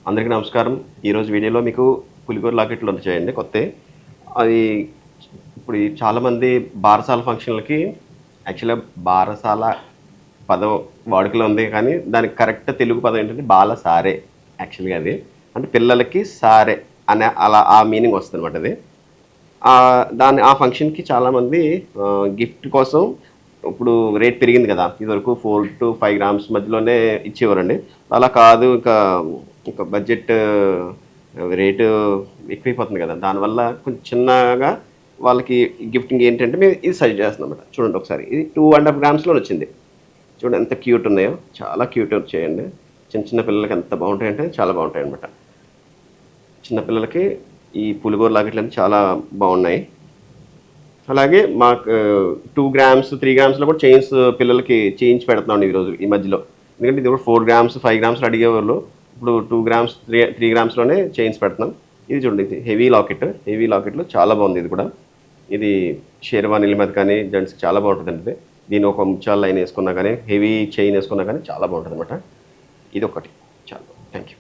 అందరికీ నమస్కారం. ఈరోజు వీడియోలో మీకు పులిగోర లాకెట్లు వచ్చాయండి కొత్తవి. అవి ఇప్పుడు చాలామంది బారసాల ఫంక్షన్లకి యాక్చువల్‌గా బారసాల పదం వాడుకలో ఉంది. కానీ దానికి కరెక్ట్ తెలుగు పదం ఏంటంటే బాలసారే యాక్చువల్‌గా అది. అంటే పిల్లలకి సారె అనే అలా ఆ మీనింగ్ వస్తుందన్నమాట అది. ఆ ఫంక్షన్‌కి చాలామంది గిఫ్ట్ కోసం ఇప్పుడు రేట్ పెరిగింది కదా! ఇదివరకు 4-5 గ్రామ్స్ మధ్యలోనే ఇచ్చేవారండి. అలా కాదు ఇంకా బడ్జెట్ రేటు ఎక్కువైపోతుంది కదా! దానివల్ల కొంచెం చిన్నగా వాళ్ళకి గిఫ్టింగ్ ఏంటంటే మేము ఇది సజెస్ట్ చేస్తున్నామన్నమాట. చూడండి ఒకసారి. ఇది 2½ గ్రామ్స్‌లోనే వచ్చింది. చూడండి ఎంత క్యూట్ ఉన్నాయో. చాలా క్యూట్ వచ్చాయండి. చిన్న చిన్న పిల్లలకి ఎంత బాగుంటాయంటే చాలా బాగుంటాయన్నమాట. చిన్న పిల్లలకి ఈ పులిగోర లాకెట్లన్నీ చాలా బాగున్నాయి. అలాగే మాకు 2 గ్రామ్స్, 3 గ్రామ్స్‌లో కూడా చైన్స్ పిల్లలకి చేయించి పెడుతున్నామండి ఈరోజు ఈ మధ్యలో. ఎందుకంటే ఇది కూడా 4 గ్రామ్స్, 5 గ్రామ్స్‌లో అడిగేవాళ్ళు. ఇప్పుడు 2 గ్రామ్స్, 3 గ్రామ్స్‌లోనే చైన్స్ పెడుతున్నాం. ఇది చూడండి, ఇది హెవీ లాకెట్. హెవీ లాకెట్‌లో చాలా బాగుంది ఇది కూడా. ఇది షేర్వానీల మీద కానీ జెంట్స్‌కి చాలా బాగుంటుందండి ఇది. దీన్ని ఒక ముత్యాల లైన్ వేసుకున్నా కానీ, హెవీ చైన్ వేసుకున్నా కానీ చాలా బాగుంటుందన్నమాట. ఇదొకటి. చాలా థ్యాంక్ యూ.